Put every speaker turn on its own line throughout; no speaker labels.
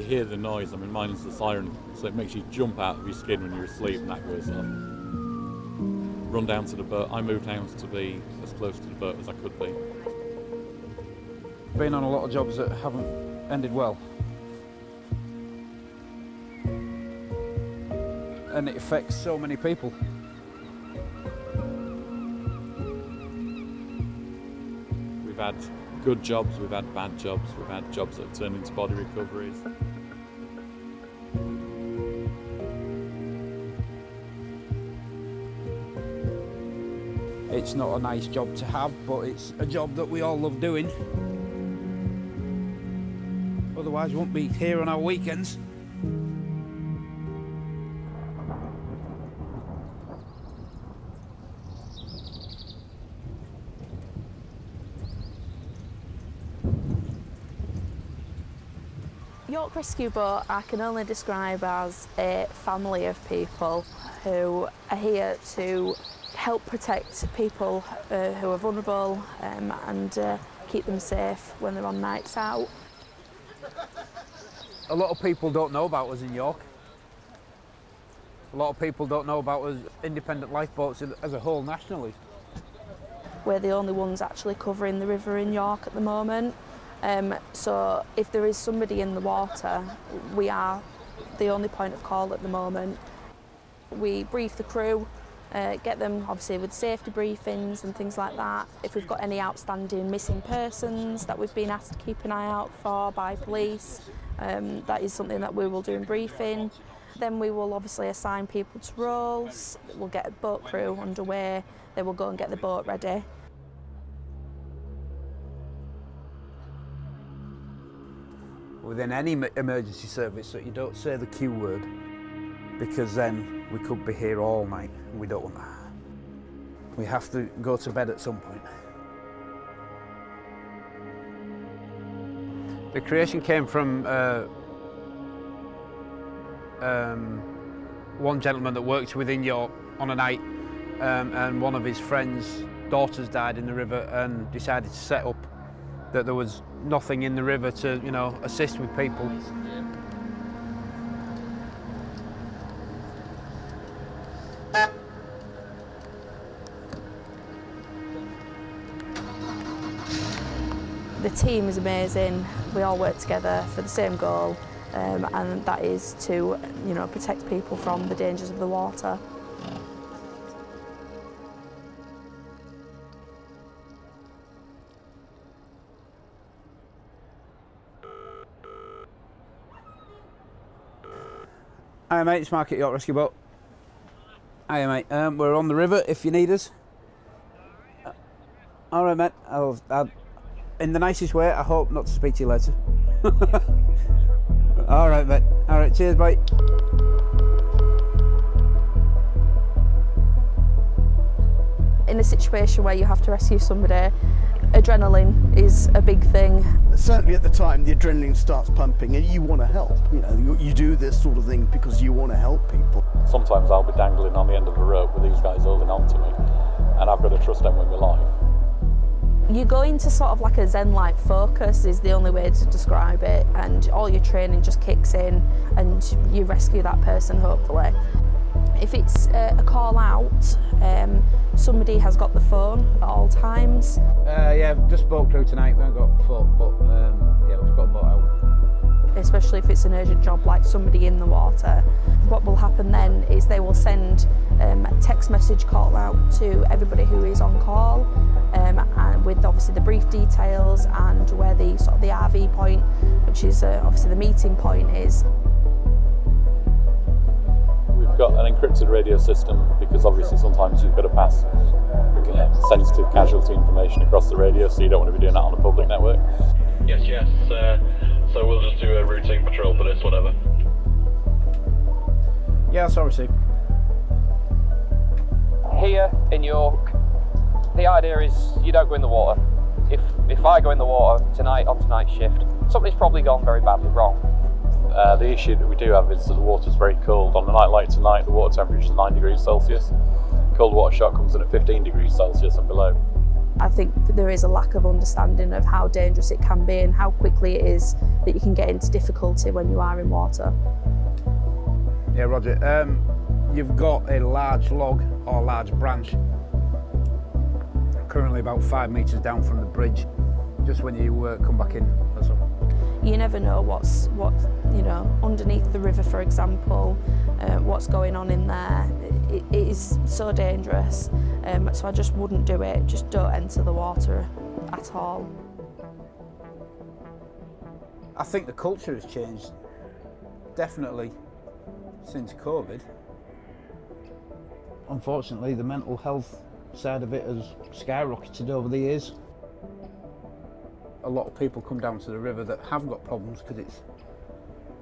You hear the noise, I mean mine is the siren, so it makes you jump out of your skin when you're asleep and that goes off. Run down to the boat. I moved house to be as close to the boat as I could be.
Been on a lot of jobs that haven't ended well. And it affects so many people.
We've had good jobs, we've had bad jobs, we've had jobs that have turned into body recoveries.
It's not a nice job to have, but it's a job that we all love doing. Otherwise we won't be here on our weekends.
York Rescue Boat I can only describe as a family of people who are here to help protect people who are vulnerable and keep them safe when they're on nights out.
A lot of people don't know about us in York. A lot of people don't know about us independent lifeboats as a whole nationally.
We're the only ones actually covering the river in York at the moment. So if there is somebody in the water, we are the only point of call at the moment. We brief the crew, get them obviously with safety briefings and things like that. If we've got any outstanding missing persons that we've been asked to keep an eye out for by police, that is something that we will do in briefing. Then we will obviously assign people to roles. We'll get a boat crew underway, they will go and get the boat ready.
Within any emergency service, that you don't say the Q word, because then we could be here all night and we don't want that. We have to go to bed at some point. The creation came from one gentleman that worked within York on a night, and one of his friends' daughters died in the river, and decided to set up that there was nothing in the river to, you know, assist with people.
The team is amazing. We all work together for the same goal, and that is to, you know, protect people from the dangers of the water.
Hi mate, it's Mark at York Rescue Boat. Hiya mate, we're on the river if you need us. Alright mate, I'll, in the nicest way, I hope not to speak to you later. Alright mate, alright, cheers, bye.
In a situation where you have to rescue somebody, adrenaline is a big thing.
Certainly at the time the adrenaline starts pumping and you want to help. You know, you do this sort of thing because you want to help people.
Sometimes I'll be dangling on the end of the rope with these guys holding on to me, and I've got to trust them with my life.
You go into sort of like a zen-like focus is the only way to describe it, and all your training just kicks in and you rescue that person hopefully. If it's a call out, somebody has got the phone at all times.
Yeah, just boat crew tonight, we haven't got phone, but yeah, we've got a boat out.
Especially if it's an urgent job like somebody in the water. What will happen then is they will send a text message call out to everybody who is on call, and with obviously the brief details and where the sort of the RV point, which is obviously the meeting point, is.
We've got an encrypted radio system because obviously sometimes you've got to pass sensitive casualty information across the radio, so you don't want to be doing that on a public network.
Yes, so we'll just do a routine patrol for this, whatever.
Yeah, sorry, Steve.
Here in York, the idea is you don't go in the water. If I go in the water tonight on tonight's shift, something's probably gone very badly wrong.
The issue that we do have is that the water's very cold. On a night like tonight, the water temperature is 9 degrees Celsius. Cold water shock comes in at 15 degrees Celsius and below.
I think there is a lack of understanding of how dangerous it can be and how quickly it is that you can get into difficulty when you are in water.
Yeah, Roger. You've got a large log or large branch currently about 5 metres down from the bridge, just when you come back in. That's all.
You never know what's underneath the river, for example, what's going on in there. It is so dangerous, so I just wouldn't do it. Just don't enter the water at all.
I think the culture has changed, definitely, since COVID. Unfortunately, the mental health side of it has skyrocketed over the years. A lot of people come down to the river that have got problems because it's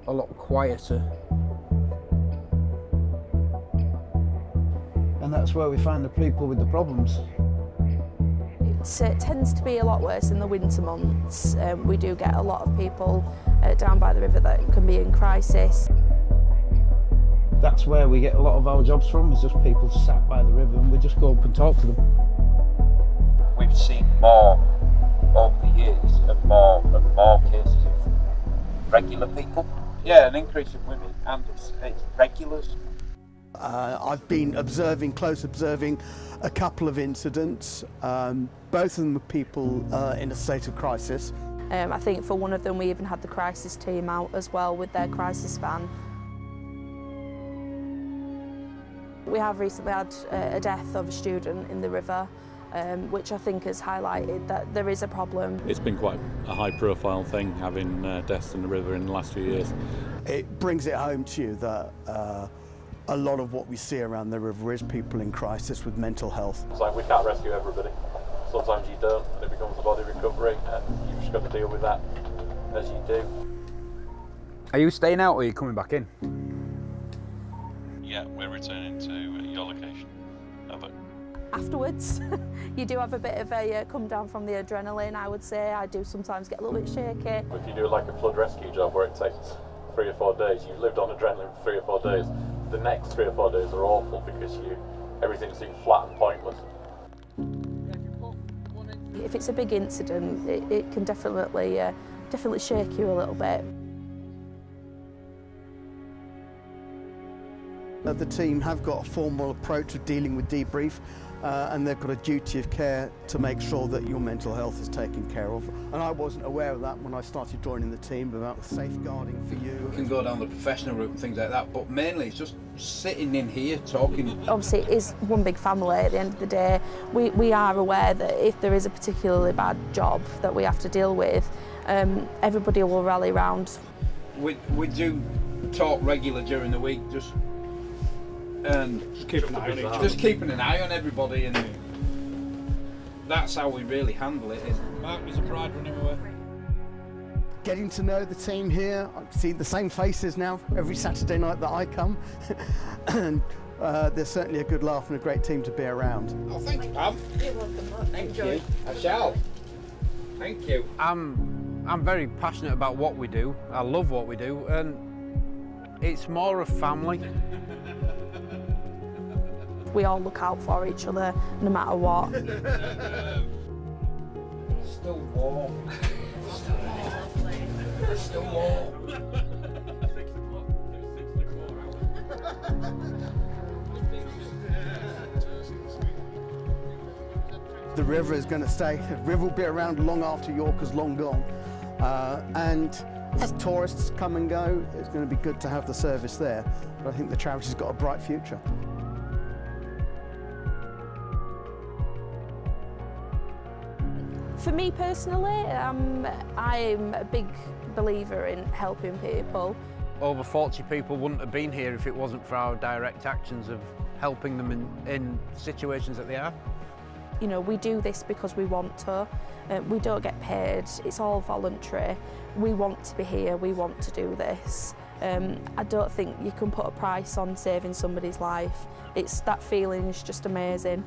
a lot quieter. And that's where we find the people with the problems.
It tends to be a lot worse in the winter months. We do get a lot of people down by the river that can be in crisis.
That's where we get a lot of our jobs from, is just people sat by the river, and we just go up and talk to them.
We've seen more over the years and more cases of regular people. Yeah, an increase in women, and it's regulars.
I've been close observing a couple of incidents. Both of them were people in a state of crisis.
I think for one of them we even had the crisis team out as well with their crisis van. We have recently had a death of a student in the river, which I think has highlighted that there is a problem.
It's been quite a high-profile thing, having deaths in the river in the last few years.
It brings it home to you that a lot of what we see around the river is people in crisis with mental health.
It's like we can't rescue everybody. Sometimes you don't, and it becomes a body recovery, and you've just got to deal with that as you do.
Are you staying out or are you coming back in?
Yeah, we're returning to your location. Over.
Afterwards, you do have a bit of a come down from the adrenaline, I would say. I do sometimes get a little bit shaky.
If you do like a flood rescue job where it takes 3 or 4 days, you've lived on adrenaline for 3 or 4 days, the next 3 or 4 days are awful because everything seems flat and pointless.
If it's a big incident, it can definitely shake you a little bit.
The team have got a formal approach of dealing with debrief, and they've got a duty of care to make sure that your mental health is taken care of. And I wasn't aware of that when I started joining the team, about the safeguarding for you.
We can go down the professional route and things like that, but mainly it's just sitting in here talking.
Obviously it is one big family at the end of the day. We are aware that if there is a particularly bad job that we have to deal with, everybody will rally round.
We do talk regular during the week, just keeping an eye on everybody, and that's how we really handle it. Mark was a pride running away.
Getting to know the team here, I see the same faces now every Saturday night that I come, and there's certainly a good laugh and a great team to be around.
Oh, thanks, Pam.
You're welcome.
Thank you. I shall. Thank you. I'm very passionate about what we do. I love what we do, and it's more a family.
We all look out for each other no matter what.
Still warm. Still warm.
The river is going to stay. The river will be around long after York is long gone. And as tourists come and go, it's going to be good to have the service there. But I think the charity's got a bright future.
For me personally, I'm a big believer in helping people.
Over 40 people wouldn't have been here if it wasn't for our direct actions of helping them in situations that they are.
You know, we do this because we want to. We don't get paid, it's all voluntary. We want to be here, we want to do this. I don't think you can put a price on saving somebody's life. That feeling is just amazing.